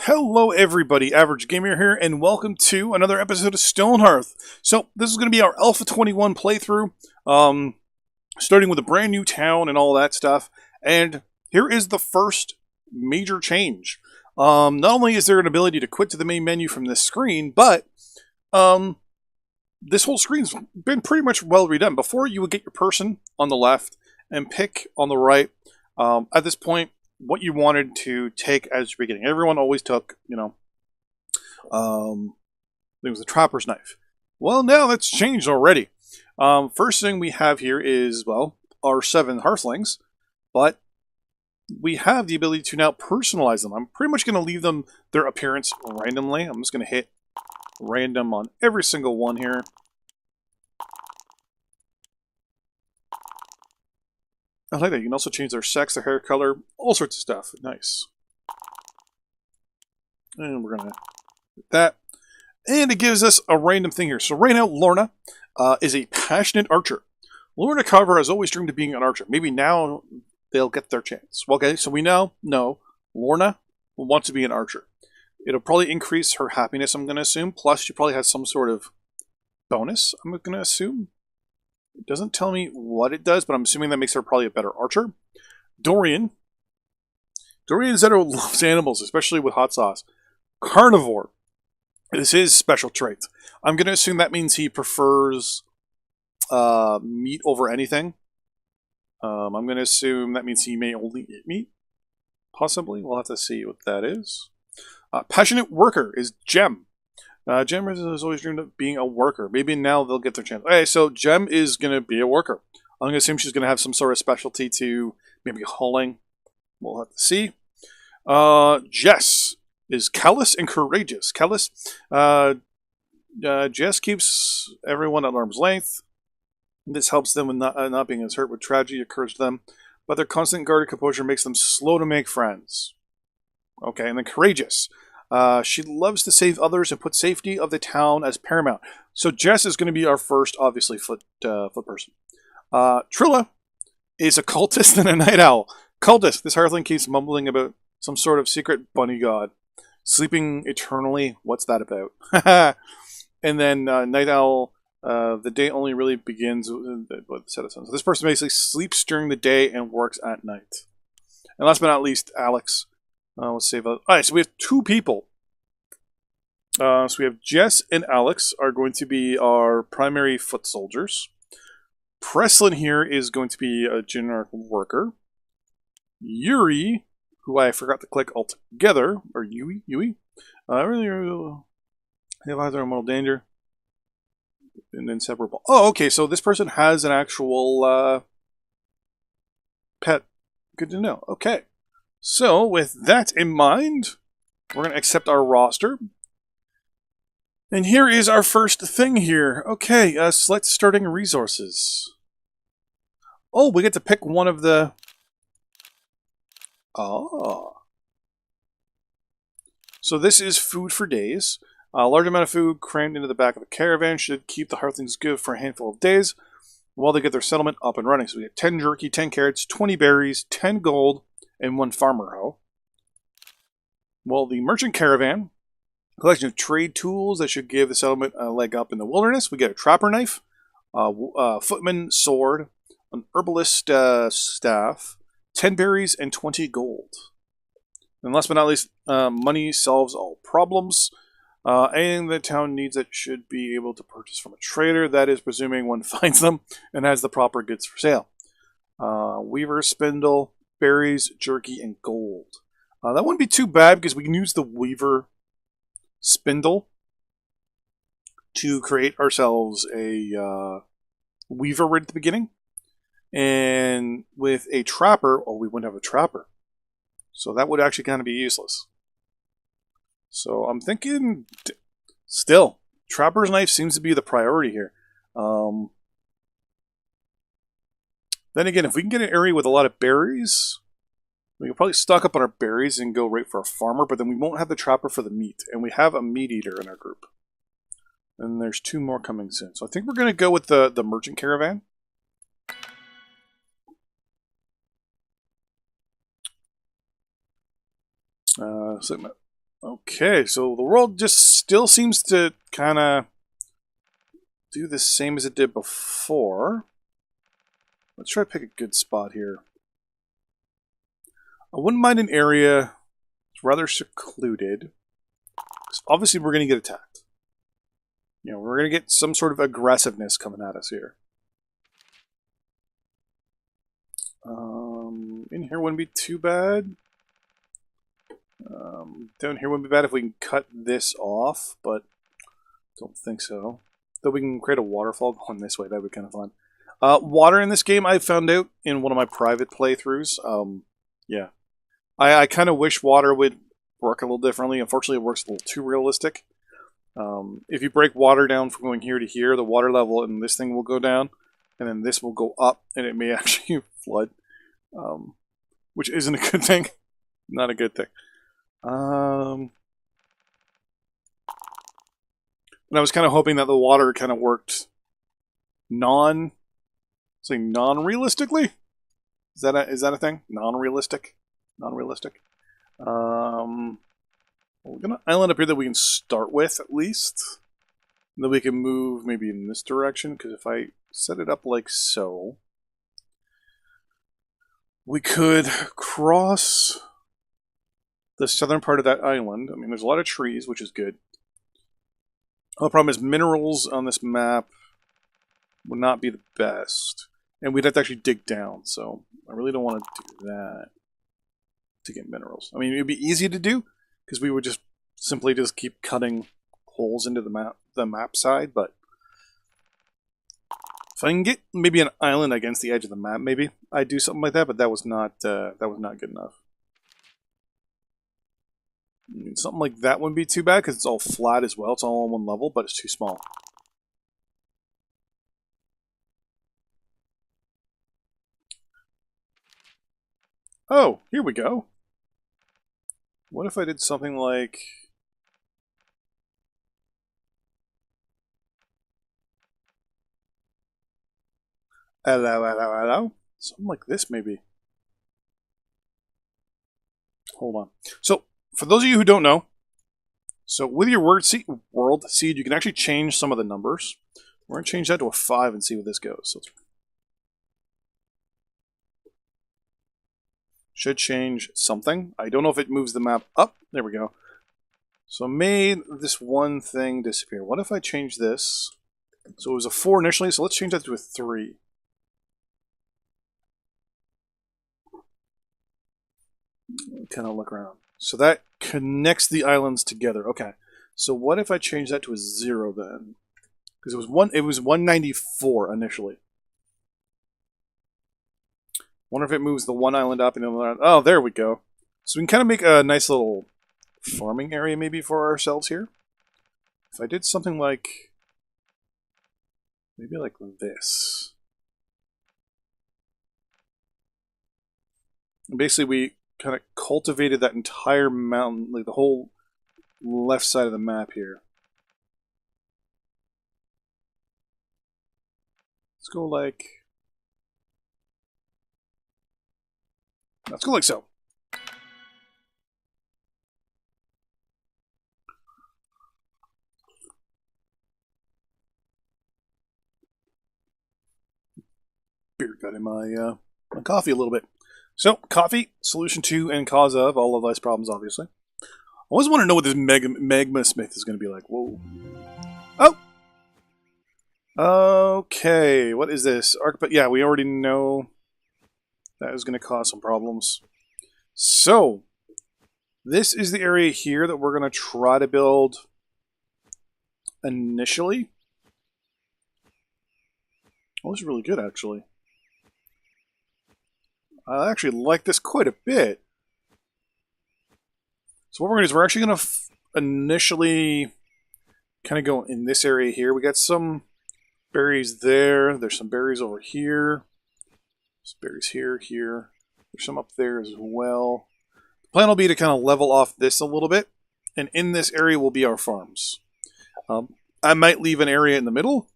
Hello everybody, Average Gamer here, and welcome to another episode of Stoneharth. So, this is going to be our Alpha 21 playthrough, starting with a brand new town and all that stuff. And here is the first major change. Not only is there an ability to quit to the main menu from this screen, but this whole screen's been pretty much well redone. Before, you would get your person on the left and pick on the right. At this point, what you wanted to take as your beginning. Everyone always took, it was a trapper's knife. Well, now that's changed already. First thing we have here is, well, our 7 hearthlings, but we have the ability to now personalize them. I'm pretty much going to leave them their appearance randomly. I'm just going to hit random on every single one here. I like that. You can also change their sex, their hair color, all sorts of stuff. Nice. And we're going to do that. And it gives us a random thing here. So right now, Lorna is a passionate archer. Lorna Carver has always dreamed of being an archer. Maybe now they'll get their chance. Okay, so we now know Lorna wants to be an archer. It'll probably increase her happiness, I'm going to assume. Plus, she probably has some sort of bonus, I'm going to assume. It doesn't tell me what it does, but I'm assuming that makes her probably a better archer. Dorian Zetto loves animals, especially with hot sauce. Carnivore is his special trait. I'm going to assume that means he prefers meat over anything. I'm going to assume that means he may only eat meat. Possibly. We'll have to see what that is. Passionate worker is Gem. Gem has always dreamed of being a worker. Maybe now they'll get their chance. Okay, so Gem is going to be a worker. I'm going to assume she's going to have some sort of specialty to maybe hauling. We'll have to see. Jess is callous and courageous. Callous. Jess keeps everyone at arm's length. This helps them with not being as hurt when tragedy occurs to them. But their constant guarded composure makes them slow to make friends. Okay, and then courageous. She loves to save others and put safety of the town as paramount. So Jess is going to be our first, obviously, foot person. Trilla is a cultist and a night owl. Cultist. This hearthling keeps mumbling about some sort of secret bunny god. Sleeping eternally. What's that about? And then night owl. The day only really begins with the set of sun. So this person basically sleeps during the day and works at night. And last but not least, Alex. Let's save. All right, so we have 2 people. So we have Jess and Alex are going to be our primary foot soldiers. Preslin here is going to be a generic worker. Yuri, who I forgot to click altogether, or Yui, really have either a mortal danger and inseparable. Oh, okay, so this person has an actual pet. Good to know. Okay. So, with that in mind, we're going to accept our roster. And here is our first thing here. Okay, select starting resources. Oh, we get to pick one of the... Oh. So this is food for days. A large amount of food crammed into the back of a caravan should keep the hearthlings good for a handful of days while they get their settlement up and running. So we get 10 jerky, 10 carrots, 20 berries, 10 gold, and 1 farmer hoe. Well, the merchant caravan, a collection of trade tools that should give the settlement a leg up in the wilderness. We get a trapper knife, a footman sword, an herbalist staff, 10 berries, and 20 gold. And last but not least, money solves all problems. Anything the town needs it should be able to purchase from a trader. That is presuming one finds them and has the proper goods for sale. Weaver spindle, berries, jerky, and gold. That wouldn't be too bad because we can use the Weaver spindle to create ourselves a Weaver right at the beginning. And with a trapper, we wouldn't have a trapper. So that would actually kind of be useless. So I'm thinking, still, trapper's knife seems to be the priority here. Then again, if we can get an area with a lot of berries, we can probably stock up on our berries and go right for a farmer, but then we won't have the trapper for the meat. And we have a meat eater in our group. And there's 2 more coming soon. So I think we're going to go with the merchant caravan. Okay, so the world just still seems to kind of do the same as it did before. Let's try to pick a good spot here. I wouldn't mind an area that's rather secluded. Obviously, we're going to get attacked. You know, we're going to get some sort of aggressiveness coming at us here. In here wouldn't be too bad. Down here wouldn't be bad if we can cut this off, but don't think so. Though we can create a waterfall going this way, that would be kind of fun. Water in this game, I found out in one of my private playthroughs. Yeah. I kind of wish water would work a little differently. Unfortunately, it works a little too realistic. If you break water down from going here to here, the water level in this thing will go down, and then this will go up, and it may actually flood, which isn't a good thing. Not a good thing. And I was kind of hoping that the water kind of worked non-realistically. Is that a thing? Non-realistic. We're gonna island up here that we can start with at least. And then we can move maybe in this direction, because if I set it up like so, we could cross the southern part of that island. I mean, there's a lot of trees, which is good. The problem is minerals on this map would not be the best. And we'd have to actually dig down, so I really don't want to do that to get minerals. I mean, it would be easy to do, because we would just simply just keep cutting holes into the map side, but if I can get maybe an island against the edge of the map, maybe I'd do something like that, but that was not good enough. I mean, something like that wouldn't be too bad, because it's all flat as well. It's all on one level, but it's too small. Oh, here we go. What if I did something like... Hello. Something like this, maybe. Hold on. So, for those of you who don't know, so with your world seed, you can actually change some of the numbers. We're going to change that to a 5 and see where this goes. So should change something. I don't know if it moves the map up. There we go. So I made this one thing disappear. What if I change this? So it was a 4 initially, so let's change that to a 3. Kind of look around. So that connects the islands together. Okay. So what if I change that to a 0 then? Because it was 194 initially. Wonder if it moves the one island up and the other island. Oh, there we go. So we can kind of make a nice little farming area maybe for ourselves here. If I did something like maybe like this. And basically we kind of cultivated that entire mountain, like the whole left side of the map here. Let's go like so. Beer got in my coffee a little bit. So, coffee, solution to and cause of all of life's problems, obviously. I always want to know what this magma smith is going to be like. Whoa. Oh! Okay, what is this? But yeah, we already know that is going to cause some problems. So, this is the area here that we're going to try to build initially. Oh, this is really good, actually. I actually like this quite a bit. So what we're going to do is we're actually going to initially kind of go in this area here. We got some berries there. There's some berries over here. There's berries here. There's some up there as well. The plan will be to kind of level off this a little bit. And in this area will be our farms. I might leave an area in the middle.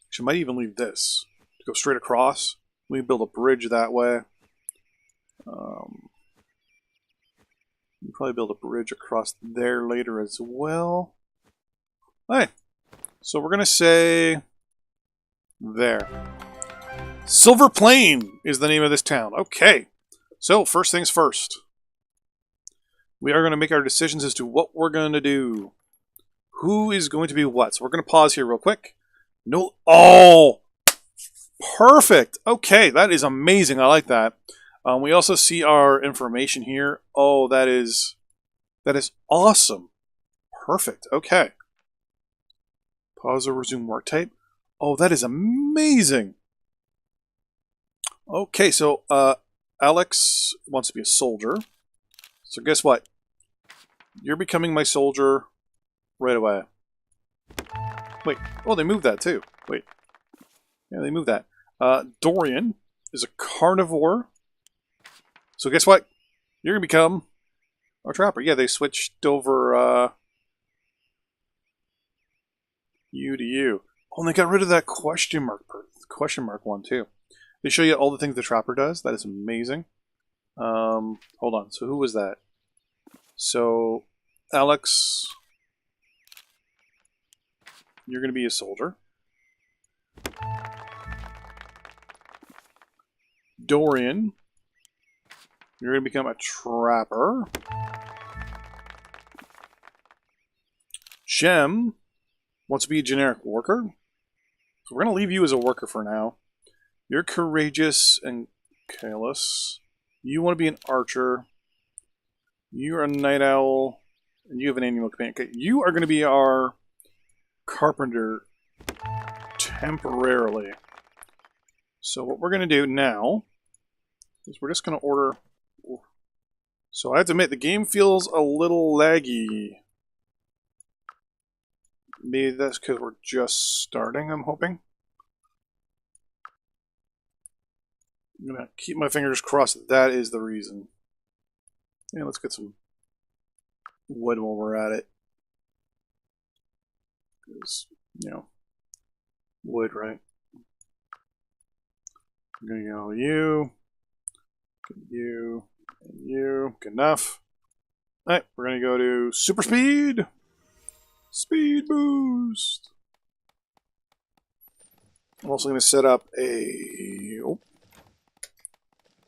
Actually, I might even leave this to go straight across. We build a bridge that way. probably build a bridge across there later as well. Hey, so we're gonna say there. Silverplain is the name of this town. Okay, so first things first. We are going to make our decisions as to what we're going to do. Who is going to be what? So we're going to pause here real quick. No, oh, perfect. Okay, that is amazing. I like that. We also see our information here. Oh, that is awesome. Perfect. Okay. Pause or resume work type. Oh, that is amazing. Okay, so Alex wants to be a soldier. So guess what? You're becoming my soldier right away. Wait, oh, they moved that too. Wait. Yeah, they moved that. Dorian is a carnivore. So guess what? You're going to become a trapper. Yeah, they switched over you to you. Oh, and they got rid of that question mark one too. They show you all the things the trapper does. That is amazing. Hold on. So who was that? So, Alex, you're going to be a soldier. Dorian, you're going to become a trapper. Jem wants to be a generic worker. So we're going to leave you as a worker for now. You're courageous and careless. You want to be an archer. You're a night owl, and you have an animal companion. Okay, you are going to be our carpenter temporarily. So what we're going to do now is we're just going to order... So I have to admit, the game feels a little laggy. Maybe that's because we're just starting, I'm hoping. I'm going to keep my fingers crossed that is the reason. Yeah, let's get some wood while we're at it. Because, you know, wood, right? I'm going to go you, and you. Good enough. Alright, we're going to go to super speed. Speed boost. I'm also going to set up a... Oh.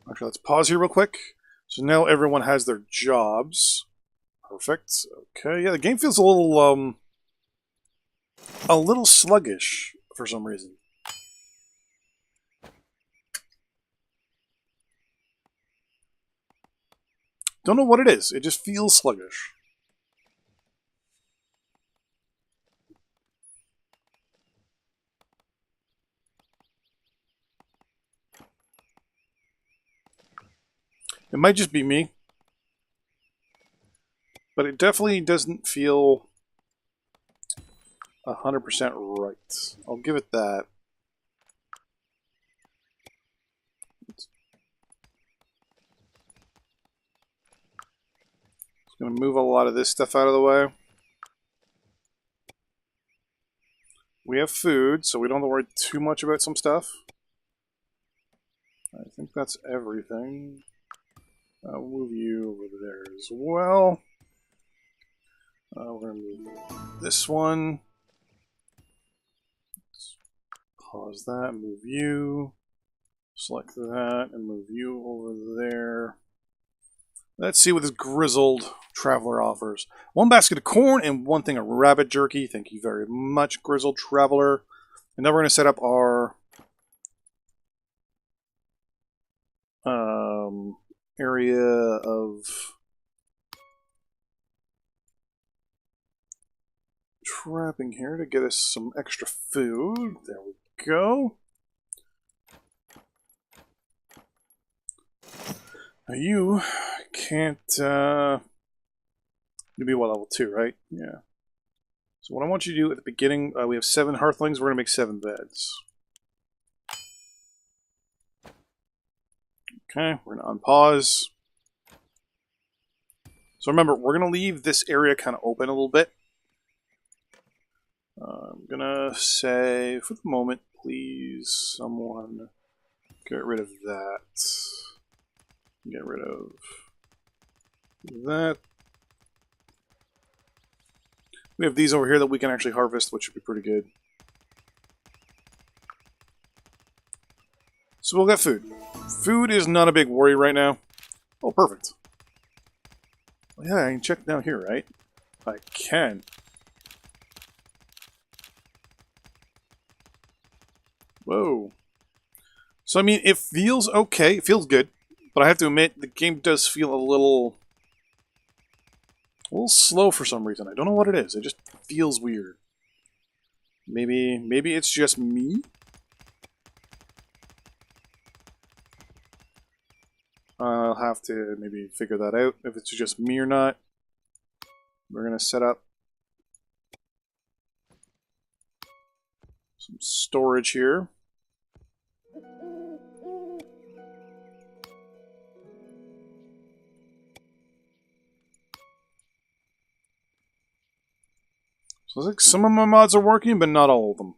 Actually, let's pause here real quick. So now everyone has their jobs. Perfect. Okay, yeah, the game feels a little sluggish for some reason. Don't know what it is. It just feels sluggish. It might just be me. But it definitely doesn't feel 100% right. I'll give it that. Just going to move a lot of this stuff out of the way. We have food, so we don't have to worry too much about some stuff. I think that's everything. I'll move you over there as well. We're going to move this one. Let's pause that, move you. Select that, and move you over there. Let's see what this grizzled traveler offers. 1 basket of corn and 1 thing of rabbit jerky. Thank you very much, grizzled traveler. And now we're going to set up our area of trapping here to get us some extra food. There we go. Now you can't you'll be what, level 2, right? Yeah. So what I want you to do at the beginning, we have 7 hearthlings, we're going to make 7 beds. Okay, we're going to unpause. So remember, we're going to leave this area kind of open a little bit. I'm going to say, for the moment, please, someone get rid of that. Get rid of that. We have these over here that we can actually harvest, which would be pretty good. So we'll get food. Food is not a big worry right now. Oh, perfect. Well, yeah, I can check down here, right? I can. Whoa. So, I mean, it feels okay. It feels good. But I have to admit, the game does feel a little slow for some reason. I don't know what it is. It just feels weird. Maybe it's just me? I'll have to maybe figure that out, if it's just me or not. We're going to set up some storage here. So it's like some of my mods are working, but not all of them.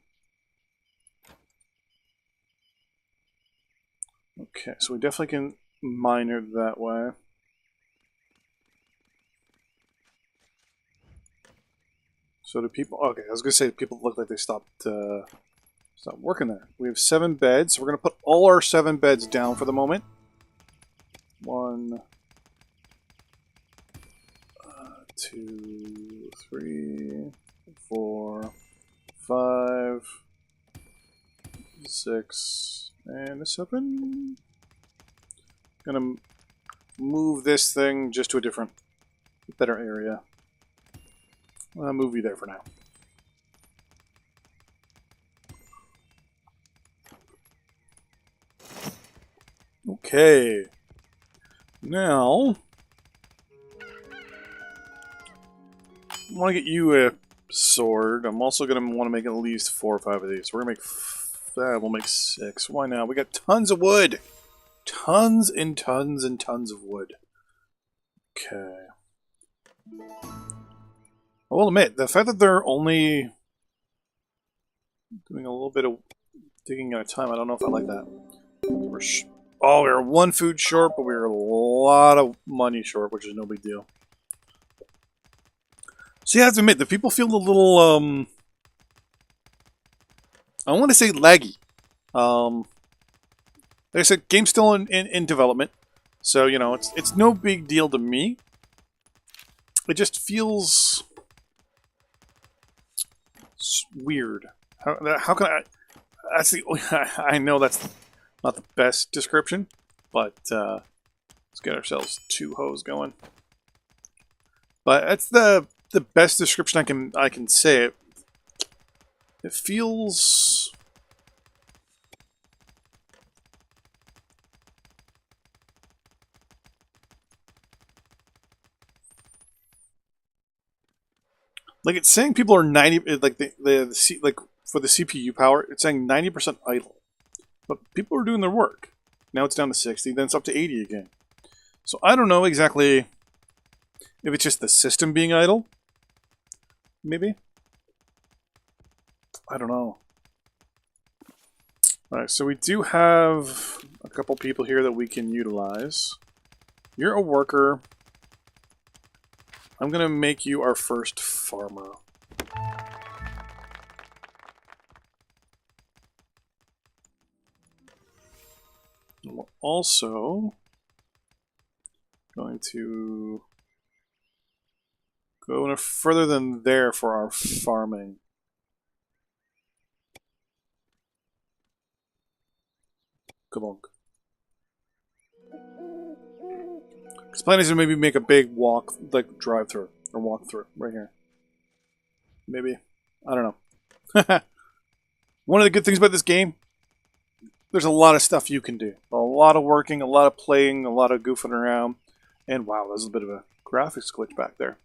Okay, so we definitely can mine it that way. So do people... Okay, I was going to say people look like they stopped working there. We have 7 beds. So we're going to put all our 7 beds down for the moment. 1, 2, 3, 4, 5, 6, and a 7. Gonna move this thing just to a different, better area. I'll move you there for now. Okay. Now, I want to get you a sword. I'm also going to want to make at least 4 or 5 of these. We're going to make we'll make 6. Why not? We got tons of wood. Tons and tons and tons of wood. Okay. I will admit, the fact that they're only doing a little bit of digging at a time, I don't know if I like that. We're 1 food short, but we're a lot of money short, which is no big deal. So you have to admit, the people feel a little, I want to say laggy. Like I said, game's still in development, so, you know, it's no big deal to me. It just feels weird. How can I... That's the... I know that's not the best description, but let's get ourselves 2 hoes going. But that's the best description I can say. It feels... like, it's saying people are 90, like like for the CPU power, it's saying 90% idle. But people are doing their work. Now it's down to 60, then it's up to 80 again. So I don't know exactly if it's just the system being idle. Maybe. I don't know. Alright, so we do have a couple people here that we can utilize. You're a worker. I'm going to make you our first farmer. We're also going to go no further than there for our farming. Kabonk. His plan is to maybe make a big walk, like drive through, or walk through, right here. Maybe. I don't know. One of the good things about this game, there's a lot of stuff you can do. A lot of working, a lot of playing, a lot of goofing around. And wow, there's a bit of a graphics glitch back there.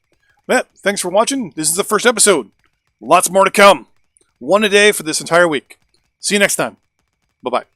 But thanks for watching. This is the first episode. Lots more to come. 1 a day for this entire week. See you next time. Bye-bye.